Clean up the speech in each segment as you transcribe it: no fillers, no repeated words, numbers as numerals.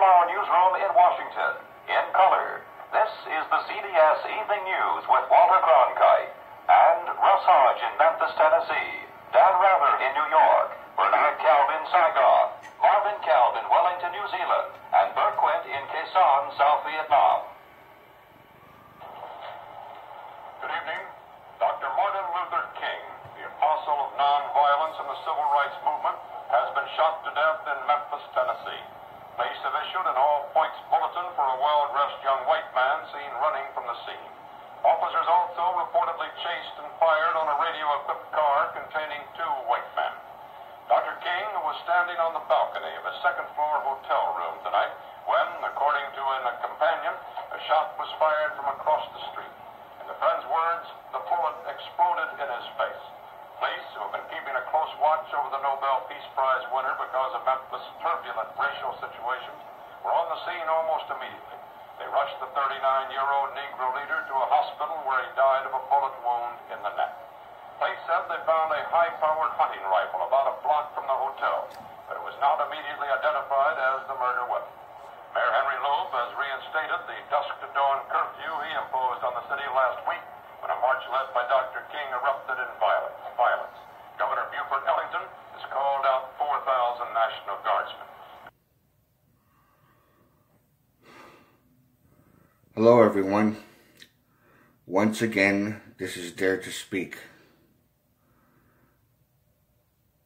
from our newsroom in Washington, in color, this is the CBS Evening News with Walter Cronkite and Russ Hodge in Memphis, Tennessee, Dan Rather in New York, Bernard Calvin, Saigon, Marvin Calvin, Wellington, New Zealand, and Bert Quint in Quezon, South Vietnam. Good evening. Dr. Martin Luther King, the apostle of nonviolence in the civil rights movement, has been shot to death in Memphis, Tennessee. Police have issued an all-points bulletin for a well-dressed young white man seen running from the scene. Officers also reportedly chased and fired on a radio-equipped car containing two white men. Dr. King was standing on the balcony of a second-floor hotel room tonight when, according to a companion, a shot was fired from across the street. In the friend's words, the bullet exploded in his face. Police, who have been keeping a close watch over the Nobel Peace Prize winner because of Memphis' turbulent racial situations, were on the scene almost immediately. They rushed the 39-year-old Negro leader to a hospital where he died of a bullet wound in the neck. Police said they found a high-powered hunting rifle about a block from the hotel, but it was not immediately identified as the murder weapon. Mayor Henry Loeb has reinstated the dusk-to-dawn curfew he imposed on the city last week when a march led by Dr. King erupted in violence. Governor Buford Ellington has called out 4,000 National Guardsmen. Hello everyone. Once again, this is Dare to Speak.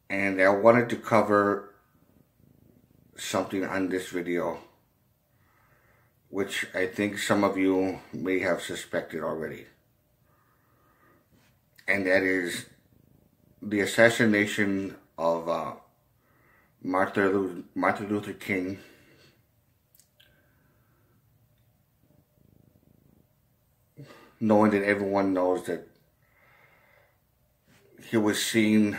And I wanted to cover something on this video, which I think some of you may have suspected already. And that is the assassination of Martin Luther King, knowing that everyone knows that he was seen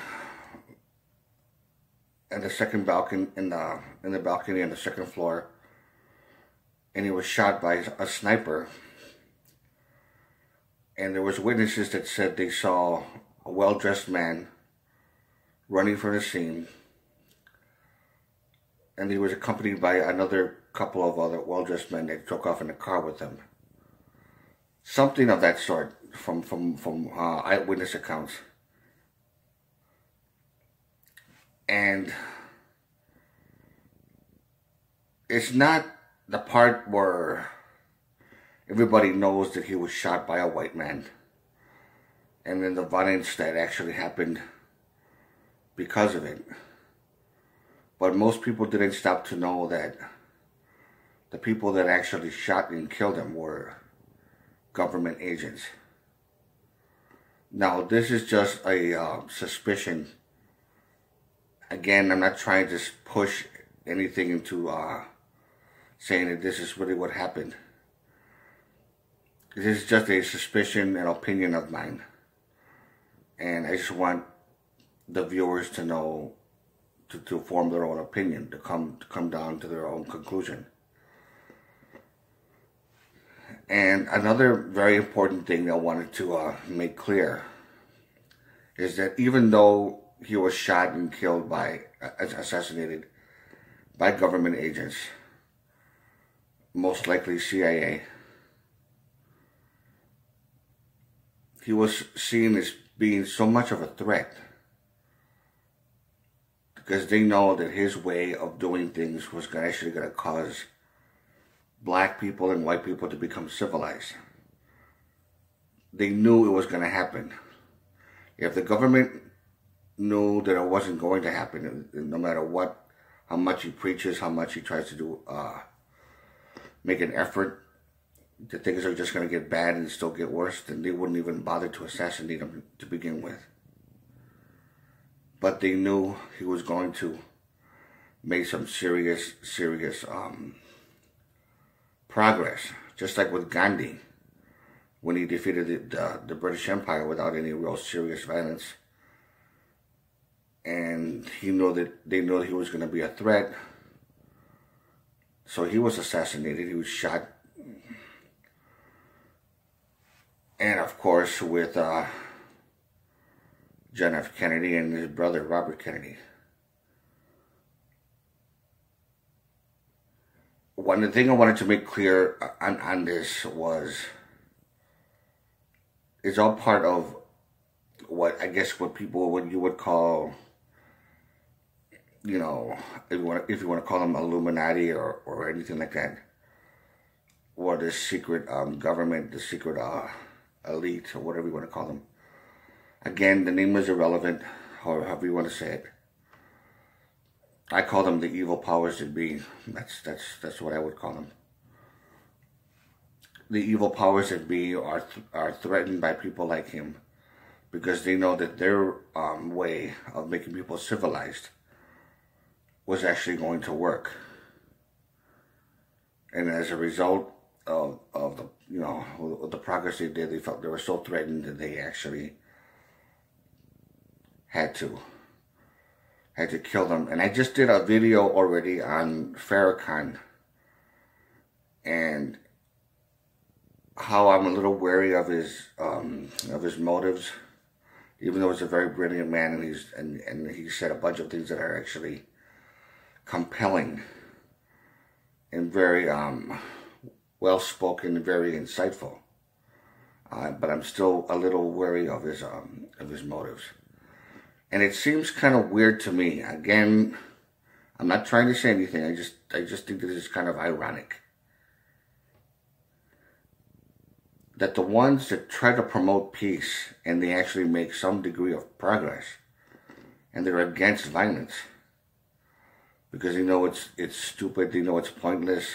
at the second balcony in the balcony on the second floor, and he was shot by a sniper. And there was witnesses that said they saw a well-dressed man running from the scene, and he was accompanied by another couple of other well-dressed men that took off in a car with him. Something of that sort from eyewitness accounts. And it's not the part where everybody knows that he was shot by a white man, and then the violence that actually happened because of it. But most people didn't stop to know that the people that actually shot and killed him were government agents. Now, this is just a suspicion. Again, I'm not trying to push anything into saying that this is really what happened. This is just a suspicion and opinion of mine. And I just want the viewers to know, to form their own opinion, to come down to their own conclusion. And another very important thing I wanted to make clear is that even though he was shot and killed assassinated by government agents, most likely CIA, he was seen as being so much of a threat because they know that his way of doing things was actually going to cause black people and white people to become civilized. They knew it was going to happen. If the government knew that it wasn't going to happen, no matter what, how much he preaches, how much he tries to do, make an effort, that things are just going to get bad and still get worse, then they wouldn't even bother to assassinate him to begin with. But they knew he was going to make some serious progress, just like with Gandhi, when he defeated the British Empire without any real serious violence. And he knew that they knew that he was going to be a threat. So he was assassinated, he was shot. And of course with John F. Kennedy and his brother Robert Kennedy. one thing I wanted to make clear on this was, it's all part of what I guess what you would call, you know, if you want to call them Illuminati or anything like that, or the secret government, the secret elite, or whatever you want to call them. Again, the name is irrelevant, or however you want to say it. I call them the evil powers that be. That's what I would call them. The evil powers that be are threatened by people like him, because they know that their way of making people civilized was actually going to work. And as a result of the, you know, the progress they did, they felt they were so threatened that they actually had to kill them. And I just did a video already on Farrakhan and how I'm a little wary of his motives, even though he's a very brilliant man, and he said a bunch of things that are actually compelling and very well spoken and very insightful. But I'm still a little wary of his motives. And it seems kind of weird to me. Again, I'm not trying to say anything. I just think this is kind of ironic that the ones that try to promote peace and they actually make some degree of progress, and they're against violence because they know it's stupid, they know it's pointless,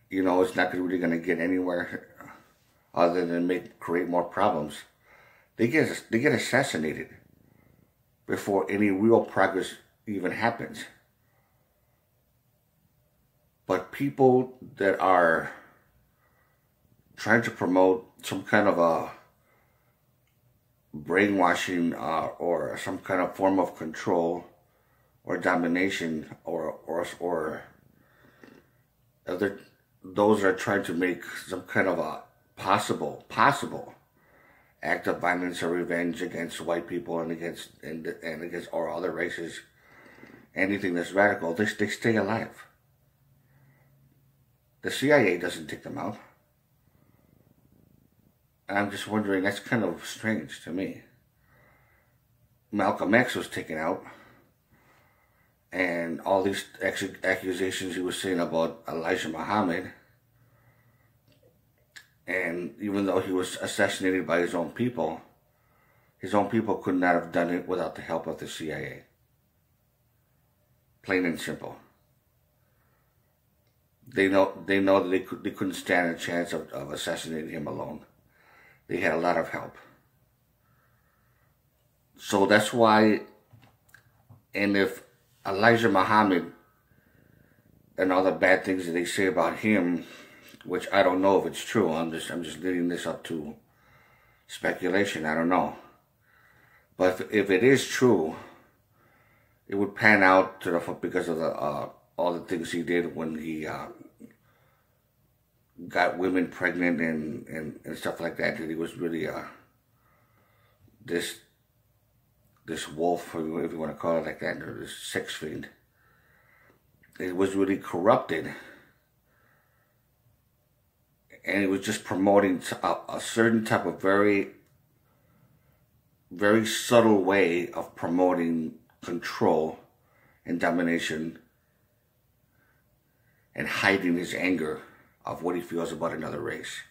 you know, it's not really going to get anywhere other than create more problems. They get assassinated before any real progress even happens. But people that are trying to promote some kind of a brainwashing or some kind of form of control or domination or those are trying to make some kind of a possible act of violence or revenge against white people and against all other races, anything that's radical, they stay alive. The CIA doesn't take them out. And I'm just wondering, that's kind of strange to me. Malcolm X was taken out, and all these accusations he was saying about Elijah Muhammad, and even though he was assassinated by his own people could not have done it without the help of the CIA. Plain and simple. They know that they couldn't stand a chance of assassinating him alone. They had a lot of help. So that's why, and if Elijah Muhammad and all the bad things that they say about him, which I don't know if it's true, I'm just leading this up to speculation, I don't know. But if it is true, it would pan out because of all the things he did when he got women pregnant and stuff like that. That he was really this wolf, or if you want to call it like that, or this sex fiend. It was really corrupted, and it was just promoting a certain type of very, very subtle way of promoting control and domination and hiding his anger of what he feels about another race.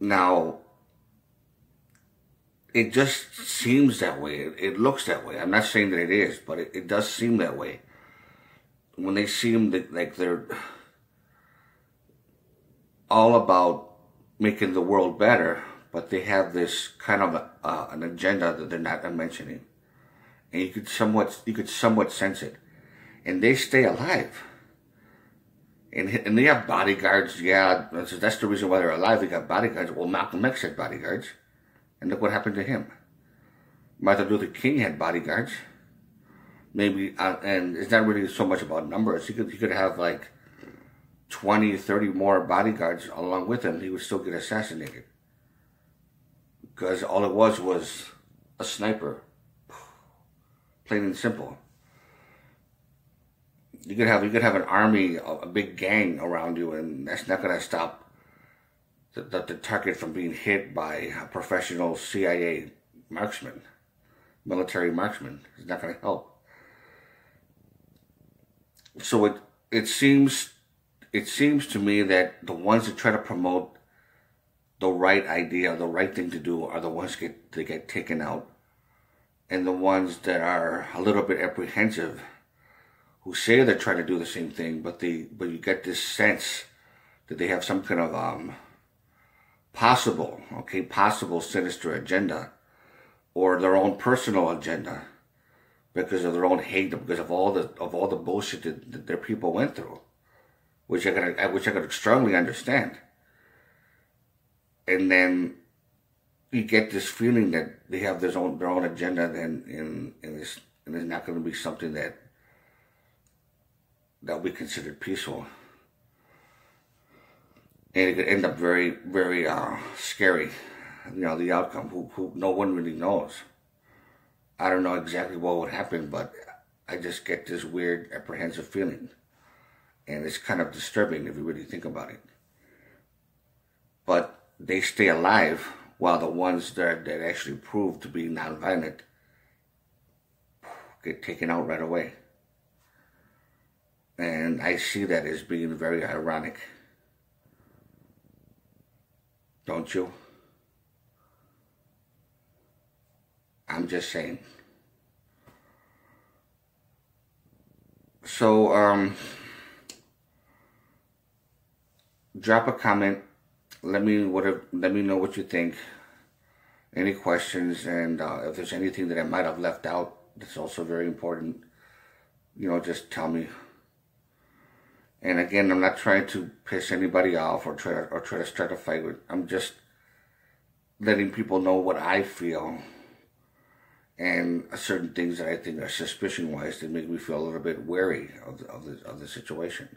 Now, it just seems that way. It looks that way. I'm not saying that it is, but it does seem that way. When they seem like they're all about making the world better, but they have this kind of an agenda that they're not mentioning, and you could somewhat sense it. And they stay alive, and they have bodyguards. Yeah, that's the reason why they're alive. They got bodyguards. Well, Malcolm X had bodyguards, and look what happened to him. Martin Luther King had bodyguards. Maybe, and it's not really so much about numbers. He could have like 20, 30 more bodyguards along with him. He would still get assassinated, because all it was a sniper, plain and simple. You could have an army, a big gang around you, and that's not going to stop the target from being hit by a professional CIA marksman, military marksman. It's not going to help. So it seems to me that the ones that try to promote the right idea, the right thing to do, are the ones that get taken out, and the ones that are a little bit apprehensive, who say they're trying to do the same thing, but you get this sense that they have some kind of possible sinister agenda, or their own personal agenda, because of their own hate, because of all the bullshit that their people went through, which I could strongly understand. And then you get this feeling that they have their own agenda, and it's not going to be something that will be considered peaceful. And it could end up very, very scary. The outcome. Who no one really knows. I don't know exactly what would happen, but I just get this weird, apprehensive feeling, and it's kind of disturbing if you really think about it. But they stay alive, while the ones that actually prove to be nonviolent get taken out right away. And I see that as being very ironic. Don't you? I'm just saying. So, drop a comment. Let me know what you think. Any questions, and if there's anything that I might have left out, that's also very important. Just tell me. And again, I'm not trying to piss anybody off or try to start a fight with. I'm just letting people know what I feel, and certain things that I think are suspicion-wise that make me feel a little bit wary of the situation.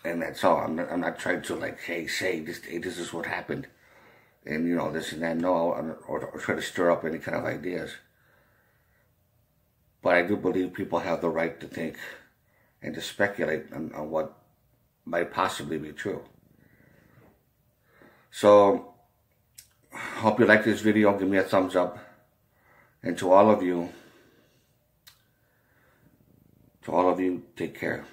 And that's all. I'm not trying to say this is what happened, and this and that. No, or try to stir up any kind of ideas. But I do believe people have the right to think and to speculate on what might possibly be true. So, hope you like this video. Give me a thumbs up. And to all of you, take care.